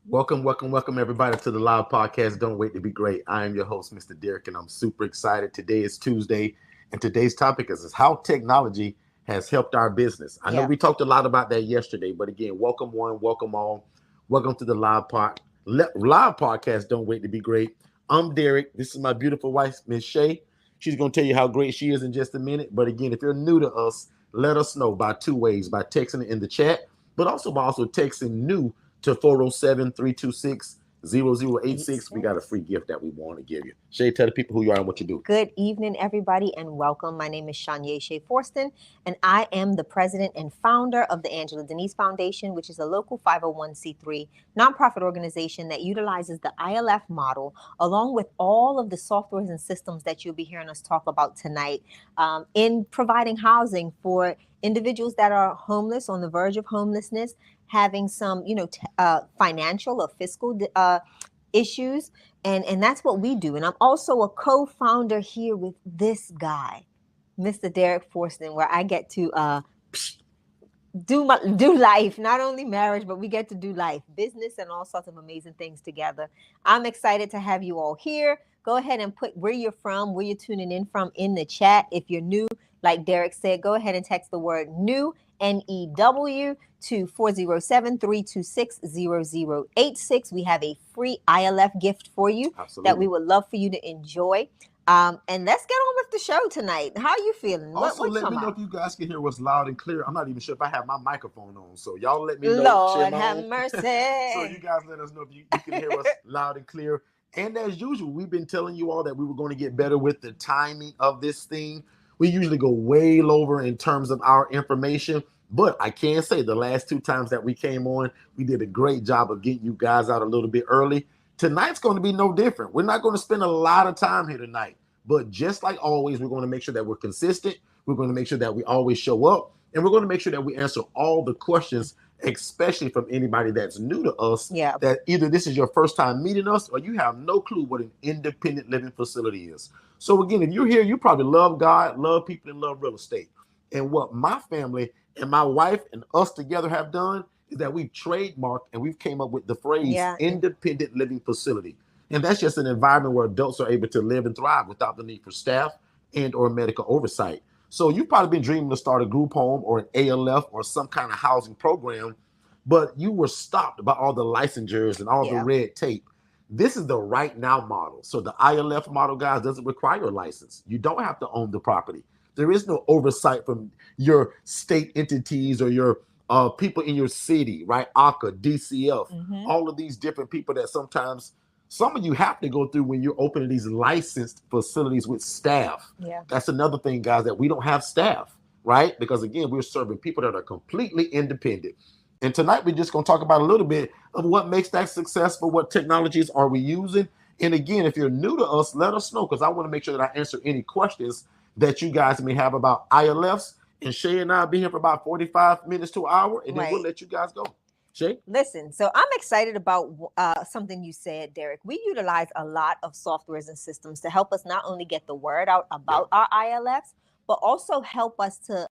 Welcome, everybody, to the live podcast. Don't wait to be great. I am your host, Mr. Derek, and I'm super excited. Today is Tuesday, and today's topic is how technology has helped our business. I know Yeah. we talked a lot about that yesterday, but again, welcome one, welcome all. Welcome to the live podcast. Don't wait to be great. I'm Derek. This is my beautiful wife, Miss Shay. She's going to tell you how great she is in just a minute. But again, if you're new to us, let us know by two ways: by texting it in the chat, but also by texting new to 407-326-0086. We got a free gift that we want to give you. Shay, tell the people who you are and what you do. Good evening, everybody, and welcome. My name is Shanye Shea Forston, and I am the president and founder of the Angela Denise Foundation, which is a local 501c3 nonprofit organization that utilizes the ILF model, along with all of the softwares and systems that you'll be hearing us talk about tonight, in providing housing for individuals that are homeless, on the verge of homelessness, having some, financial or fiscal issues, and that's what we do. And I'm also a co-founder here with this guy, Mr. Derek Forston, where I get to do life, not only marriage, but we get to do life, business, and all sorts of amazing things together. I'm excited to have you all here. Go ahead and put where you're from, where you're tuning in from in the chat. If you're new, like Derek said, go ahead and text the word new, NEW, to 407-326-0086. We have a free ILF gift for you. Absolutely. That we would love for you to enjoy. And let's get on with the show tonight. How are you feeling? Also, let me know if you guys can hear us loud and clear. I'm not even sure if I have my microphone on, so y'all let me know. Lord have mercy. So you guys let us know if you can hear us loud and clear. And as usual, we've been telling you all that we were going to get better with the timing of this thing. We usually go way over in terms of our information, but I can say the last two times that we came on, we did a great job of getting you guys out a little bit early. Tonight's going to be no different. We're not going to spend a lot of time here tonight, but just like always, we're going to make sure that we're consistent. We're going to make sure that we always show up, and we're going to make sure that we answer all the questions, especially from anybody that's new to us. Yeah. That either this is your first time meeting us or you have no clue what an independent living facility is. So again, if you're here, you probably love God, love people, and love real estate. And what my family and my wife and us together have done is that we've trademarked and we've came up with the phrase independent living facility. And that's just an environment where adults are able to live and thrive without the need for staff and or medical oversight. So you've probably been dreaming to start a group home or an ALF or some kind of housing program, but you were stopped by all the licensures and all the red tape. This is the right now model. So the ILF model, guys, doesn't require a license. You don't have to own the property. There is no oversight from your state entities or your people in your city, right? ACA, DCF, all of these different people that sometimes some of you have to go through when you're opening these licensed facilities with staff. Yeah. That's another thing, guys, that we don't have staff, right? Because again, we're serving people that are completely independent. And tonight we're just going to talk about a little bit of what makes that successful, what technologies are we using. And again, if you're new to us, let us know, because I want to make sure that I answer any questions that you guys may have about ILFs. And Shay and I will be here for about 45 minutes to an hour, and then we'll let you guys go. Shay? Listen, so I'm excited about something you said, Derek. We utilize a lot of softwares and systems to help us not only get the word out about our ILFs, but also help us to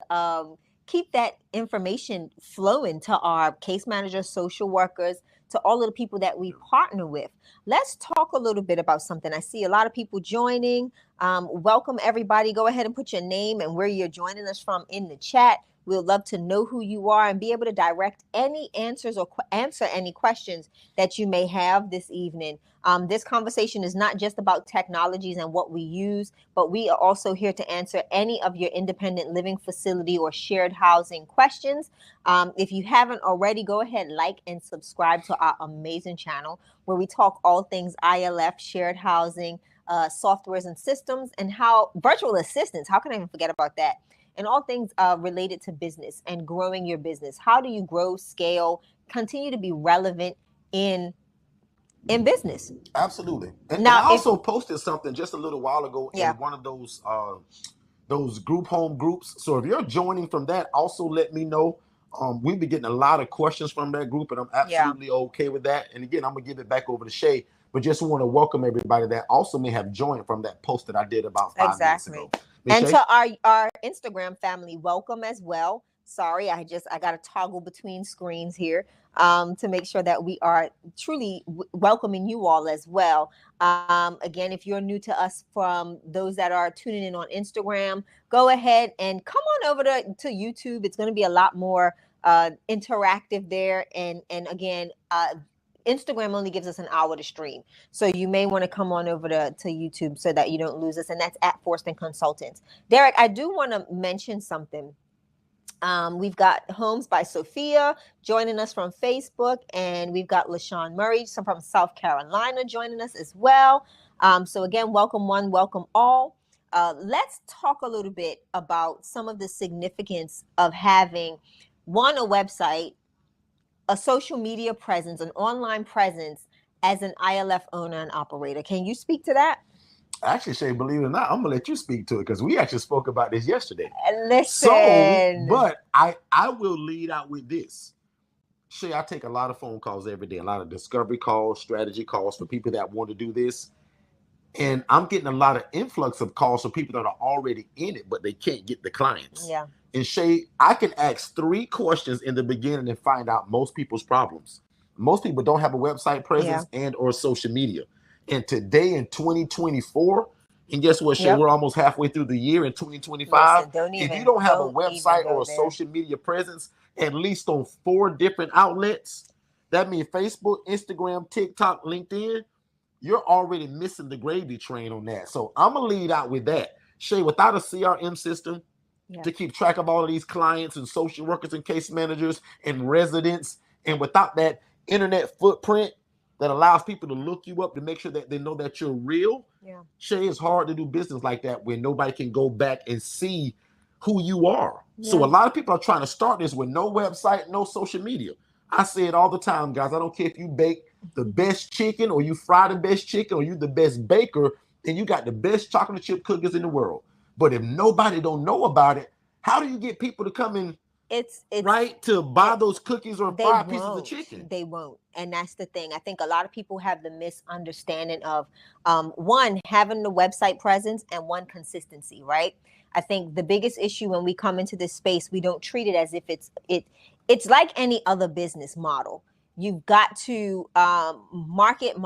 keep that information flowing to our case managers, social workers, to all of the people that we partner with. Let's talk a little bit about something. I see a lot of people joining. Welcome, everybody. Go ahead and put your name and where you're joining us from in the chat. We'd love to know who you are and be able to direct any answers or answer any questions that you may have this evening. This conversation is not just about technologies and what we use, but we are also here to answer any of your independent living facility or shared housing questions. If you haven't already, go ahead, like and subscribe to our amazing channel where we talk all things ILF, shared housing, softwares and systems, and how virtual assistants, how can I even forget about that? And all things related to business and growing your business. How do you grow, scale, continue to be relevant in business? Absolutely. And I also posted something just a little while ago in one of those group home groups. So if you're joining from that, also let me know. We've been getting a lot of questions from that group, and I'm absolutely okay with that. And again, I'm going to give it back over to Shay, but just want to welcome everybody that also may have joined from that post that I did about 5 minutes ago. And to our Instagram family, welcome as well. Sorry, I got to toggle between screens here to make sure that we are truly welcoming you all as well. Again, if you're new to us, from those that are tuning in on Instagram, go ahead and come on over to YouTube. It's going to be a lot more interactive there. And again, Instagram only gives us an hour to stream. So you may want to come on over to YouTube so that you don't lose us. And that's at Forston Consultants. Derek, I do want to mention something. We've got Homes by Sophia joining us from Facebook, and we've got LaShawn Murray from South Carolina joining us as well. So again, welcome one, welcome all. Let's talk a little bit about some of the significance of having, one, a website, a social media presence, an online presence as an ILF owner and operator. Can you speak to that? Actually, Shay, believe it or not, I'm gonna let you speak to it because we actually spoke about this yesterday. Listen. But I will lead out with this. Shay, I take a lot of phone calls every day, a lot of discovery calls, strategy calls for people that want to do this. And I'm getting a lot of influx of calls from people that are already in it, but they can't get the clients. Yeah. And Shay, I can ask 3 questions in the beginning and find out most people's problems. Most people don't have a website presence and or social media. And today in 2024, and guess what, Shay? We're almost halfway through the year in 2025. Listen, if you don't have a website or a social media presence, at least on 4 different outlets, that means Facebook, Instagram, TikTok, LinkedIn, you're already missing the gravy train on that. So I'm going to lead out with that. Shay, without a CRM system to keep track of all of these clients and social workers and case managers and residents, and without that internet footprint that allows people to look you up to make sure that they know that you're real, Shay, it's hard to do business like that when nobody can go back and see who you are. So a lot of people are trying to start this with no website, no social media. I say it all the time, guys. I don't care if you bake the best chicken or you fry the best chicken or you the best baker and you got the best chocolate chip cookies in the world. But if nobody don't know about it, how do you get people to come in it's right to buy those cookies or fry pieces of chicken? They won't. And that's the thing. I think a lot of people have the misunderstanding of one, having the website presence, and one, consistency, right? I think the biggest issue when we come into this space, we don't treat it as if it's like any other business model. You've got to market.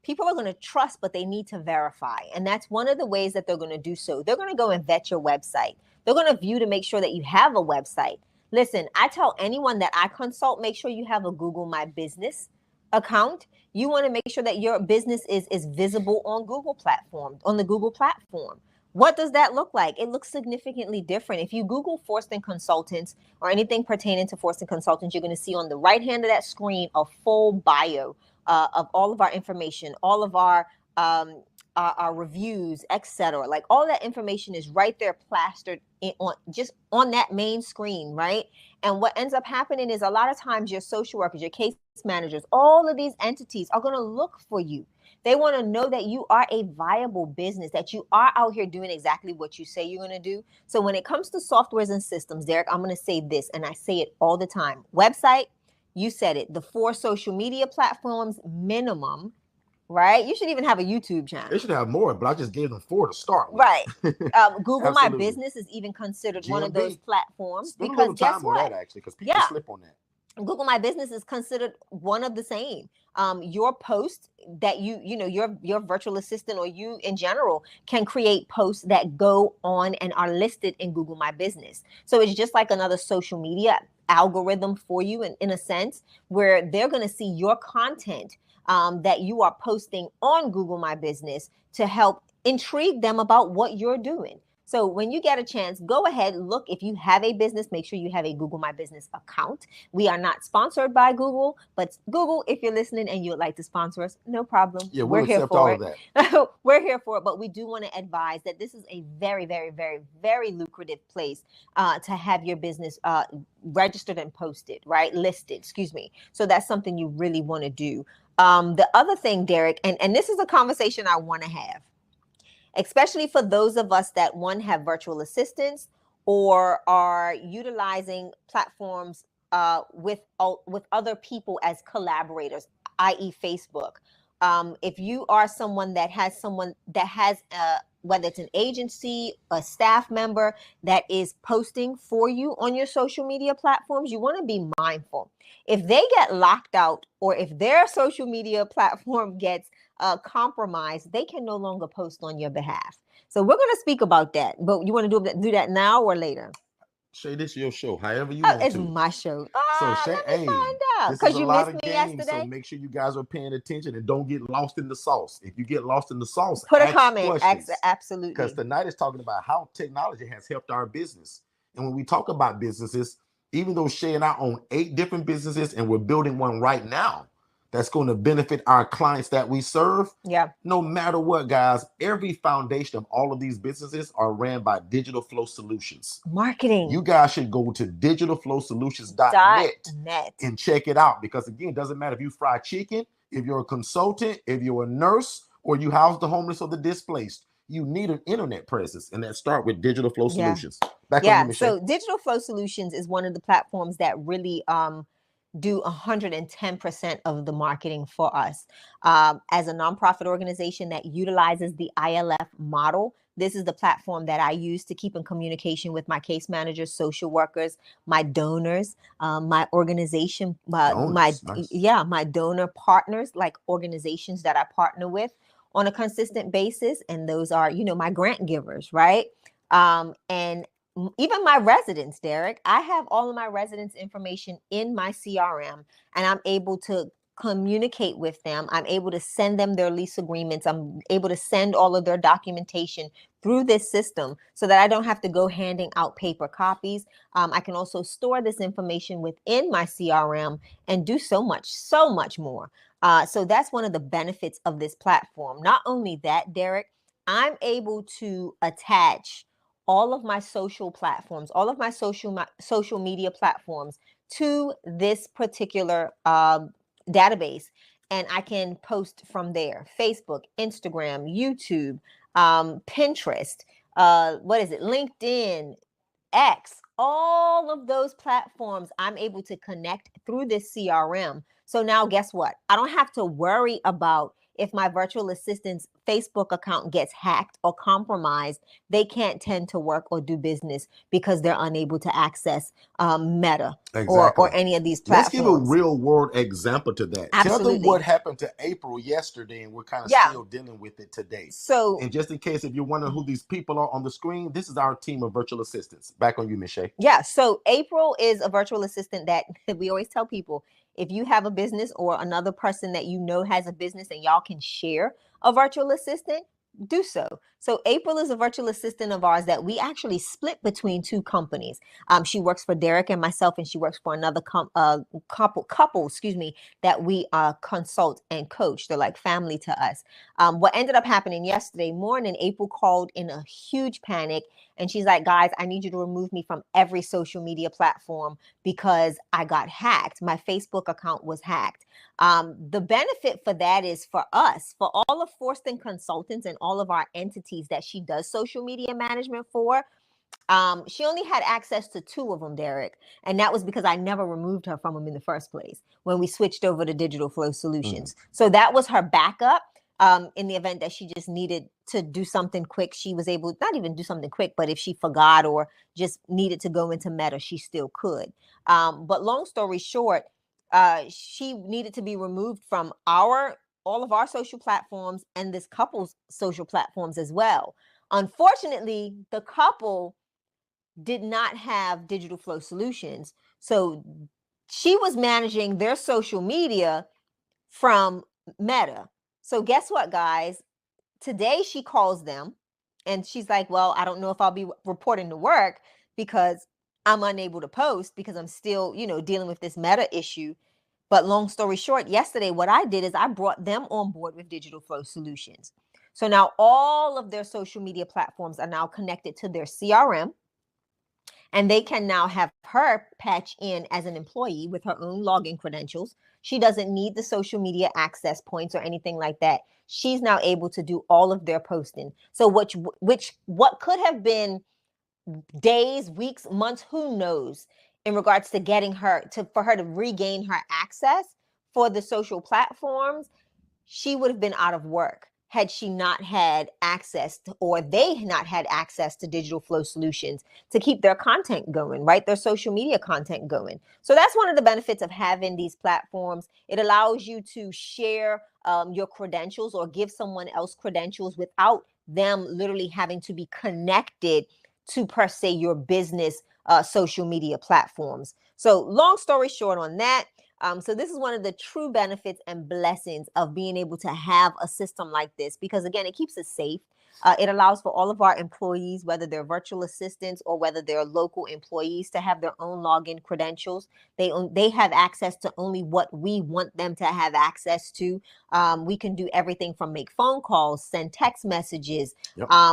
People are going to trust, but they need to verify. And that's one of the ways that they're going to do so. They're going to go and vet your website. They're going to view to make sure that you have a website. Listen, I tell anyone that I consult, make sure you have a Google My Business account. You want to make sure that your business is visible on the Google platform. What does that look like? It looks significantly different. If you Google Forston Consultants or anything pertaining to Forston Consultants, you're going to see on the right hand of that screen a full bio of all of our information, all of our reviews, etc. Like all that information is right there plastered on that main screen, right? And what ends up happening is a lot of times your social workers, your case managers, all of these entities are going to look for you. They want to know that you are a viable business, that you are out here doing exactly what you say you're going to do. So when it comes to softwares and systems, Derek, I'm going to say this, and I say it all the time. Website, you said it, the 4 social media platforms minimum, right? You should even have a YouTube channel. They should have more, but I just gave them 4 to start with. Right. Google My Business is even considered one of those platforms. Spend a little time on that, actually, because people slip on that. Google My Business is considered one of the same. Your post that your virtual assistant or you in general can create posts that go on and are listed in Google My Business. So it's just like another social media algorithm for you in a sense, where they're going to see your content that you are posting on Google My Business to help intrigue them about what you're doing. So when you get a chance, go ahead, look. If you have a business, make sure you have a Google My Business account. We are not sponsored by Google, but Google, if you're listening and you would like to sponsor us, no problem. Yeah, we're here for all of that. We're here for it, but we do want to advise that this is a very, very, very, very lucrative place to have your business registered and posted, right? Listed, excuse me. So that's something you really want to do. The other thing, Derek, and this is a conversation I want to have, especially for those of us that, one, have virtual assistants or are utilizing platforms with other people as collaborators, i.e. Facebook. If you are someone that has whether it's an agency, a staff member that is posting for you on your social media platforms, you want to be mindful. If they get locked out, or if their social media platform gets compromised, they can no longer post on your behalf. So we're going to speak about that. But you want to do that now or later? Shay, this is your show, however you Oh, want it's to. my show. So Let Shay, me hey, find out. this is Because a you lot missed of me games, so yesterday. make sure you guys are paying attention and don't get lost in the sauce. If you get lost in the sauce, Put a ask comment. questions. Because Absolutely. tonight is talking about how technology has helped our business. And when we talk about businesses, even though Shay and I own 8 different businesses and we're building one right now that's going to benefit our clients that we serve. Yeah. No matter what, guys, every foundation of all of these businesses are ran by Digital Flow Solutions. Marketing. You guys should go to digitalflowsolutions.net and check it out, because again, it doesn't matter if you fry chicken, if you're a consultant, if you're a nurse, or you house the homeless or the displaced. You need an internet presence, and that start with Digital Flow Solutions. Back on you, Michelle. So Digital Flow Solutions is one of the platforms that really do 110% of the marketing for us. As a nonprofit organization that utilizes the ILF model, this is the platform that I use to keep in communication with my case managers, social workers, my donors, my organization, my donor partners, like organizations that I partner with on a consistent basis. And those are, my grant givers, right? And even my residents, Derek, I have all of my residents' information in my CRM, and I'm able to communicate with them. I'm able to send them their lease agreements. I'm able to send all of their documentation through this system so that I don't have to go handing out paper copies. I can also store this information within my CRM and do so much more. So that's one of the benefits of this platform. Not only that, Derek, I'm able to attach all of my social platforms, all of my social media platforms to this particular database. And I can post from there: Facebook, Instagram, YouTube, Pinterest, LinkedIn, X, all of those platforms I'm able to connect through this CRM. So now guess what? I don't have to worry about if my virtual assistant's Facebook account gets hacked or compromised. They can't tend to work or do business because they're unable to access Meta or any of these platforms. Let's give a real world example to that. Absolutely. Tell them what happened to April yesterday, and we're kind of still dealing with it today. So, and just in case if you're wondering who these people are on the screen, this is our team of virtual assistants. Back on you, Michelle. Yeah. So April is a virtual assistant that we always tell people, if you have a business or another person that has a business and y'all can share a virtual assistant, do so. So April is a virtual assistant of ours that we actually split between 2 companies. She works for Derek and myself, and she works for another couple, that we consult and coach. They're like family to us. What ended up happening yesterday morning, April called in a huge panic, and she's like, guys, I need you to remove me from every social media platform because I got hacked. My Facebook account was hacked. The benefit for that is for us, for all of Forston Consultants and all of our entities that she does social media management for. She only had access to 2 of them, Derek. And that was because I never removed her from them in the first place when we switched over to Digital Flow Solutions. So that was her backup. In the event that she just needed to do something quick, she was able, not even do something quick, but if she forgot or just needed to go into Meta, she still could. But long story short, she needed to be removed from all of our social platforms and this couple's social platforms as well. Unfortunately, the couple did not have Digital Flow Solutions. So she was managing their social media from Meta. So guess what, guys? Today she calls them and she's like, well, I don't know if I'll be reporting to work because I'm unable to post because I'm still, dealing with this Meta issue. But long story short, yesterday, what I did is I brought them on board with Digital Flow Solutions. So now all of their social media platforms are now connected to their CRM. And they can now have her patch in as an employee with her own login credentials. She doesn't need the social media access points or anything like that. She's now able to do all of their posting. So what could have been days, weeks, months, who knows, in regards to for her to regain her access for the social platforms, she would have been out of work had she not had access to, or they not had access to Digital Flow Solutions to keep their content going, right? Their social media content going. So that's one of the benefits of having these platforms. It allows you to share your credentials or give someone else credentials without them literally having to be connected to, per se, your business social media platforms. So long story short on that, so this is one of the true benefits and blessings of being able to have a system like this, because again, it keeps us safe. It allows for all of our employees, whether they're virtual assistants or whether they're local employees, to have their own login credentials. They have access to only what we want them to have access to. We can do everything from make phone calls, send text messages,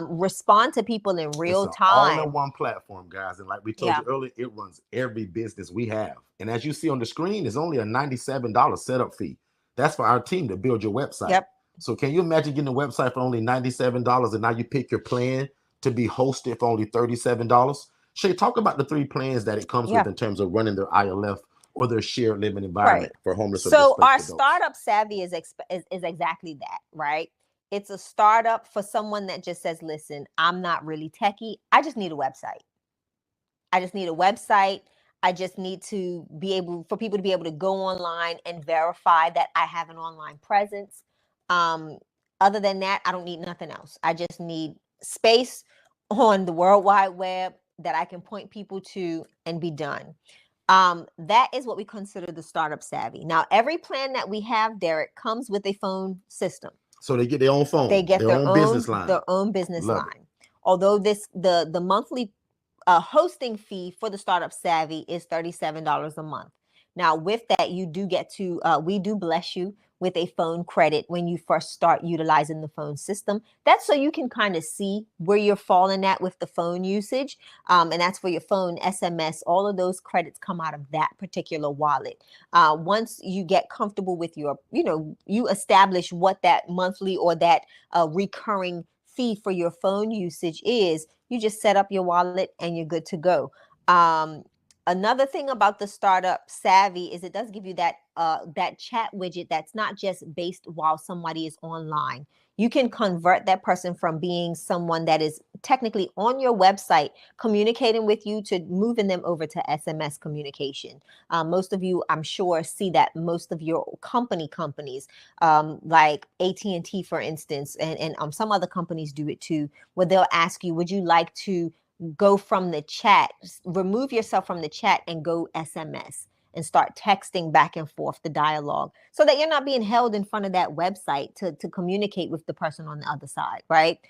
respond to people in real time. All in one platform, guys. And like we told you earlier, it runs every business we have. And as you see on the screen, it's only a $97 setup fee. That's for our team to build your website. So can you imagine getting a website for only $97 and now you pick your plan to be hosted for only $37? Shay, talk about the 3 plans that it comes with in terms of running their ILF or their shared living environment for homeless. So our startup savvy is exactly that, right? It's a startup for someone that just says, listen, I'm not really techie. I just need a website. I just need a website. I just need to be able for people to be able to go online and verify that I have an online presence. Other than that, I don't need nothing else. I just need space on the World Wide Web that I can point people to and be done. That is what we consider the startup savvy. Now, every plan that we have, Derek, comes with a phone system. So they get their own phone. They get their own business line. Their own business line. Although the monthly hosting fee for the startup savvy is $37 a month. Now, with that, you do get to we do bless you with a phone credit when you first start utilizing the phone system. That's so you can kind of see where you're falling at with the phone usage. And that's for your phone, SMS, all of those credits come out of that particular wallet. Once you get comfortable with your, you establish what that monthly or that recurring fee for your phone usage is, you just set up your wallet and you're good to go. Another thing about the startup savvy is it does give you that that chat widget that's not just based while somebody is online. You can convert that person from being someone that is technically on your website communicating with you to moving them over to SMS communication. Most of you, I'm sure, see that most of your companies like AT&T, for instance, and some other companies do it too, where they'll ask you, would you like to go from the chat, remove yourself from the chat and go SMS and start texting back and forth the dialogue so that you're not being held in front of that website to communicate with the person on the other side, right?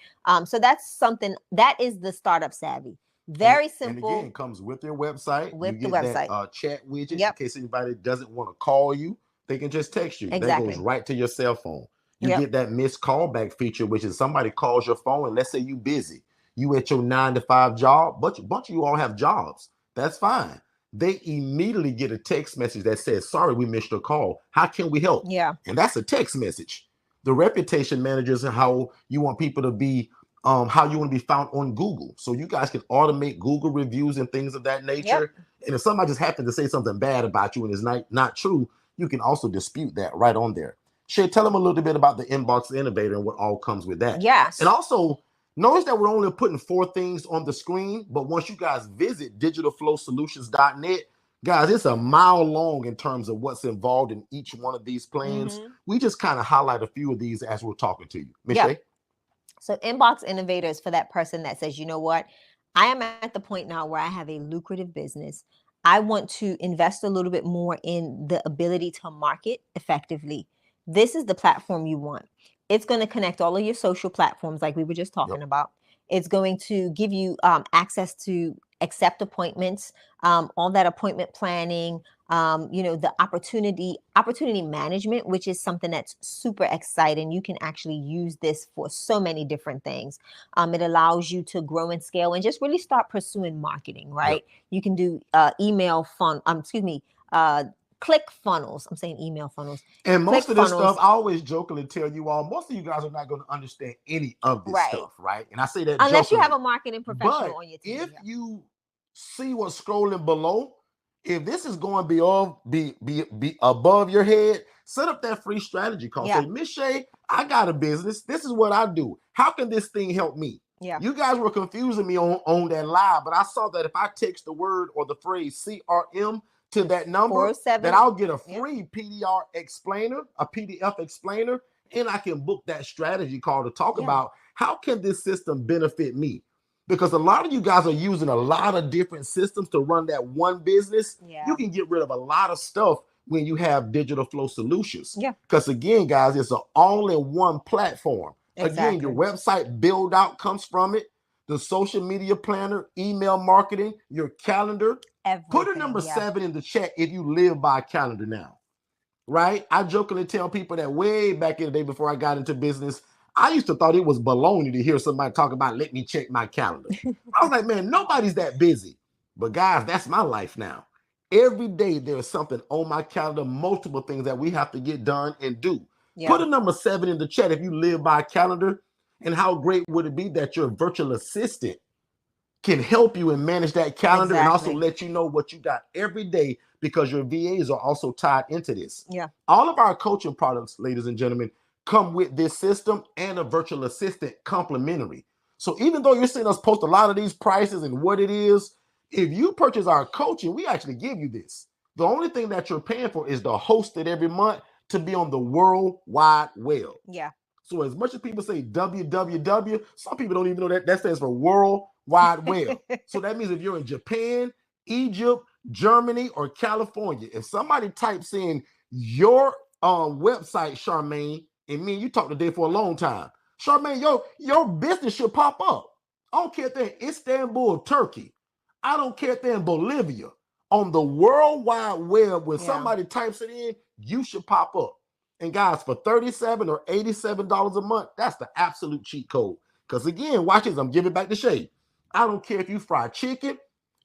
So that's something that is the startup savvy. Very simple. And again, it comes with your website. With the website. That chat widget in case anybody doesn't want to call you, they can just text you. That goes right to your cell phone. You get that missed callback feature, which is somebody calls your phone and let's say you're busy. You at your 9-to-5 job, bunch of you all have jobs. That's fine. They immediately get a text message that says, sorry, we missed your call. How can we help? And that's a text message. The reputation managers and how you want people to be, how you want to be found on Google. So you guys can automate Google reviews and things of that nature. And if somebody just happened to say something bad about you and it's not true, you can also dispute that right on there. Shay, tell them a little bit about the Inbox Innovator and what all comes with that. And also, notice that we're only putting 4 things on the screen, but once you guys visit digitalflowsolutions.net, guys, it's a mile long in terms of what's involved in each one of these plans. We just kind of highlight a few of these as we're talking to you. Ms. Shay? So Inbox Innovator is for that person that says, you know what, I am at the point now where I have a lucrative business. I want to invest a little bit more in the ability to market effectively. This is the platform you want. It's going to connect all of your social platforms like we were just talking about. It's going to give you access to accept appointments, all that appointment planning, the opportunity management, which is something that's super exciting. You can actually use this for so many different things. It allows you to grow and scale and just really start pursuing marketing, right? You can do click funnels. I'm saying email funnels. And most of this stuff, I always jokingly tell you all, most of you guys are not going to understand any of this stuff, right? And I say that unless jokingly. You have a marketing professional on your team. If you see what's scrolling below, if this is going be above your head, Set up that free strategy call. Yeah. Say, Miss Shay, I got a business. This is what I do. How can this thing help me? Yeah. You guys were confusing me on that live, but I saw that if I text the word or the phrase CRM to that number, 407. that I'll get a Yep. free PDR explainer, a PDF explainer, and I can book that strategy call to talk Yeah. about how can this system benefit me? Because a lot of you guys are using a lot of different systems to run that one business. Yeah. You can get rid of a lot of stuff when you have digital flow solutions. Yeah. Because again, guys, it's an all-in-one platform. Exactly. Again, your website build out comes from it. The social media planner, email marketing, your calendar. Everything, Put a number 7 in the chat if you live by a calendar now. Right? I jokingly tell people that way back in the day before I got into business, I used to thought it was baloney to hear somebody talk about let me check my calendar. I was like, man, nobody's that busy. But guys, that's my life now. Every day there's something on my calendar, multiple things that we have to get done and do. Yeah. Put a number 7 in the chat if you live by a calendar. And how great would it be that your virtual assistant can help you and manage that calendar and also let you know what you got every day, because your VAs are also tied into this. Yeah. All of our coaching products, ladies and gentlemen, come with this system and a virtual assistant complimentary. So even though you're seeing us post a lot of these prices and what it is, if you purchase our coaching, we actually give you this. The only thing that you're paying for is to host it every month to be on the World Wide Web. Yeah. So as much as people say www, some people don't even know that stands for World Wide Web. So that means if you're in Japan, Egypt, Germany, or California, if somebody types in your website, Charmaine, and me and you talked today for a long time, Charmaine, your business should pop up. I don't care if they're in Istanbul, Turkey. I don't care if they're in Bolivia. On the World Wide Web, when somebody types it in, you should pop up. And guys, for $37 or $87 a month, that's the absolute cheat code. Because again, watch this, I'm giving back the shade. I don't care if you fry chicken,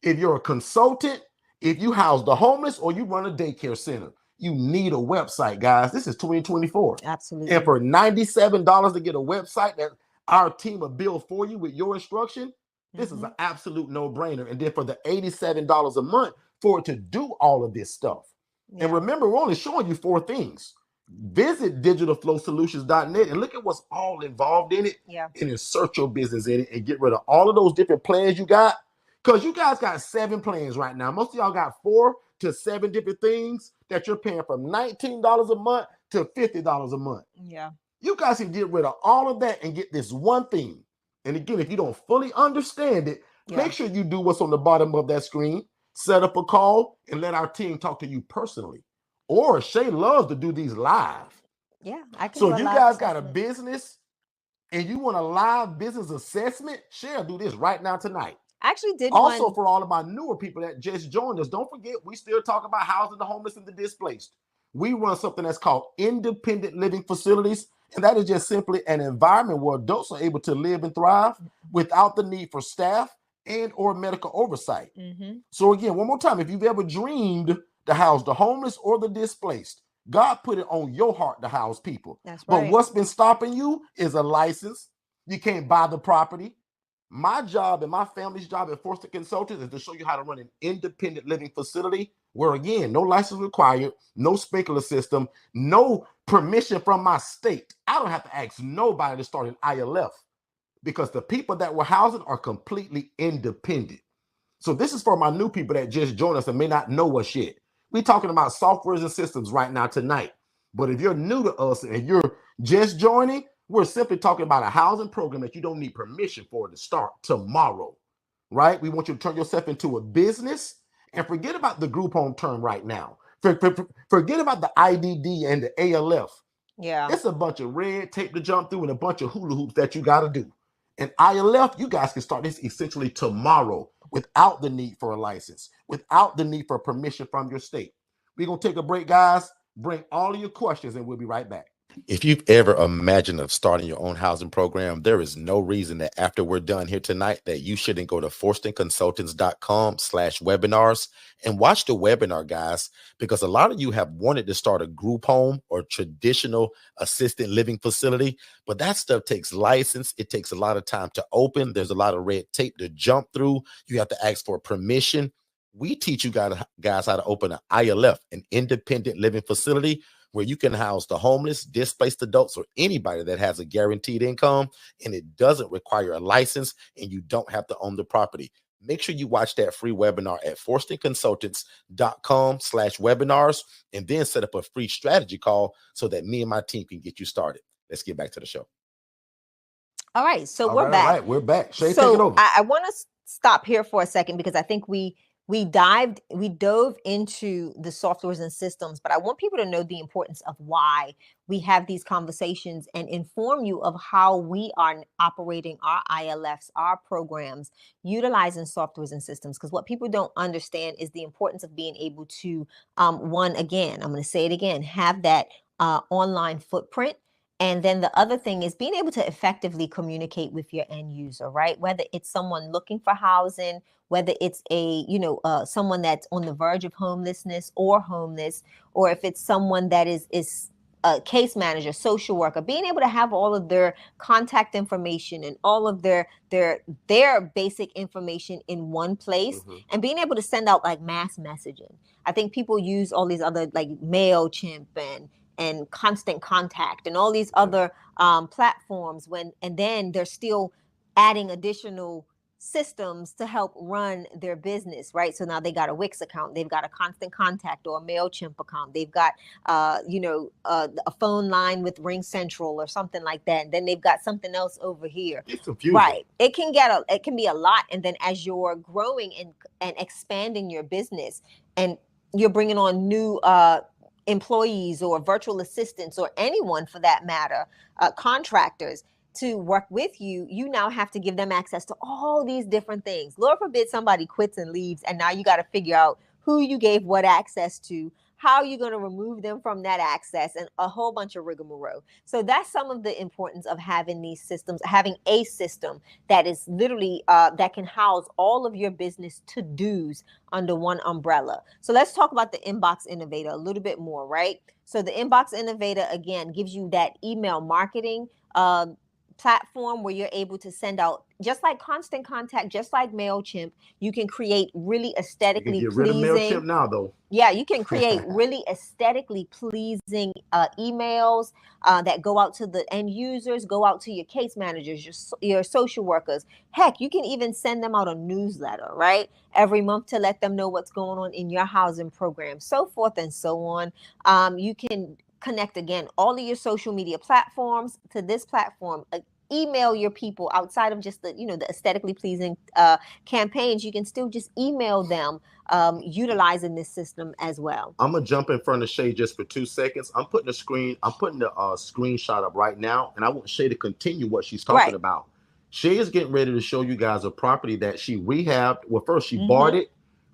if you're a consultant, if you house the homeless, or you run a daycare center. You need a website, guys. This is 2024. Absolutely. And for $97 to get a website that our team will build for you with your instruction, this is an absolute no-brainer. And then for the $87 a month for it to do all of this stuff. Yeah. And remember, we're only showing you 4 things. Visit digitalflowsolutions.net and look at what's all involved in it. Yeah. And insert your business in it and get rid of all of those different plans you got. Because you guys got 7 plans right now. Most of y'all got 4 to 7 different things that you're paying from $19 a month to $50 a month. Yeah. You guys can get rid of all of that and get this one thing. And again, if you don't fully understand it, make sure you do what's on the bottom of that screen. Set up a call and let our team talk to you personally. Or Shay loves to do these live. Yeah, I can. So if you guys got a business and you want a live business assessment, Shay will do this right now tonight. I actually did also one. For all of my newer people that just joined us, don't forget, we still talk about housing the homeless and the displaced. We run something that's called independent living facilities, and that is just simply an environment where adults are able to live and thrive without the need for staff and or medical oversight. So again, one more time, if you've ever dreamed to house the homeless or the displaced, God put it on your heart to house people. That's right. But what's been stopping you is a license. You can't buy the property. My job and my family's job at Forston Consultants is to show you how to run an independent living facility where, again, no license required, no sprinkler system, no permission from my state. I don't have to ask nobody to start an ILF because the people that we're housing are completely independent. So this is for my new people that just joined us and may not know us yet. We're talking about softwares and systems right now tonight. But if you're new to us and you're just joining, we're simply talking about a housing program that you don't need permission for to start tomorrow, right? We want you to turn yourself into a business and forget about the group home term right now. Forget about the IDD and the ALF. Yeah. It's a bunch of red tape to jump through and a bunch of hula hoops that you got to do. And ILF, you guys can start this essentially tomorrow without the need for a license, without the need for permission from your state. We're going to take a break, guys. Bring all of your questions and we'll be right back. If you've ever imagined of starting your own housing program, there is no reason that after we're done here tonight that you shouldn't go to forstonconsultants.com/webinars and watch the webinar, guys, because a lot of you have wanted to start a group home or traditional assisted living facility, but that stuff takes license. It takes a lot of time to open. There's a lot of red tape to jump through. You have to ask for permission. We teach you guys how to open an ILF, an independent living facility, where you can house the homeless, displaced adults, or anybody that has a guaranteed income, and it doesn't require a license, and you don't have to own the property. Make sure you watch that free webinar at forstonconsultants.com/webinars, and then set up a free strategy call so that me and my team can get you started. Let's get back to the show. All right, so we're back. All right, we're back. Shay, so take it over. I want to stop here for a second because I think we dove into the softwares and systems, but I want people to know the importance of why we have these conversations and inform you of how we are operating our ILFs, our programs, utilizing softwares and systems. Because what people don't understand is the importance of being able to, one, again, I'm going to say it again, have that online footprint. And then the other thing is being able to effectively communicate with your end user, right? Whether it's someone looking for housing, whether it's someone that's on the verge of homelessness or homeless, or if it's someone that is a case manager, social worker, being able to have all of their contact information and all of their basic information in one place, and being able to send out like mass messaging. I think people use all these other like MailChimp and Constant Contact and all these other platforms and then they're still adding additional systems to help run their business, right? So now they got a Wix account, they've got a Constant Contact or a MailChimp account, they've got a phone line with Ring Central or something like that, and then they've got something else over here. It's confusing. Right. It can be a lot, and then as you're growing and expanding your business and you're bringing on new employees or virtual assistants or anyone for that matter, contractors to work with you, you now have to give them access to all these different things. Lord forbid somebody quits and leaves, and now you got to figure out who you gave what access to, how you're going to remove them from that access, and a whole bunch of rigmarole. So that's some of the importance of having these systems, having a system that is literally that can house all of your business to-dos under one umbrella. So let's talk about the Inbox Innovator a little bit more, right? So the Inbox Innovator, again, gives you that email marketing platform where you're able to send out, just like Constant Contact, just like MailChimp, you can create really aesthetically pleasing. Rid of MailChimp now, though. Yeah, you can create really aesthetically pleasing emails that go out to the end users, go out to your case managers, your social workers. Heck, you can even send them out a newsletter, right? Every month to let them know what's going on in your housing program, so forth and so on. You can connect, again, all of your social media platforms to this platform. Email your people outside of just the aesthetically pleasing campaigns. You can still just email them utilizing this system as well. I'm gonna jump in front of Shay just for 2 seconds. I'm putting the screenshot up right now, and I want Shay to continue what she's talking about. Shay is getting ready to show you guys a property that she rehabbed. Well, first she bought it,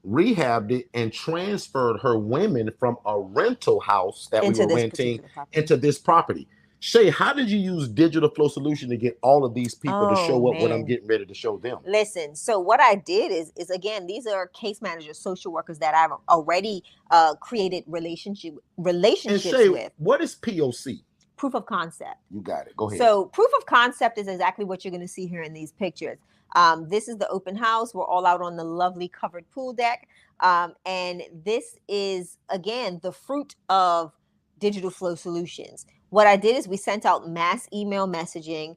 rehabbed it, and transferred her women from a rental house that we were renting into this property. Shay, how did you use Digital Flow Solution to get all of these people to show up what I'm getting ready to show them? Listen, so what I did is again, these are case managers, social workers that I've already created relationships Shay, with. What is POC? Proof of concept. You got it. Go ahead. So proof of concept is exactly what you're going to see here in these pictures. This is the open house. We're all out on the lovely covered pool deck. And this is, again, the fruit of Digital Flow Solutions. What I did is we sent out mass email messaging,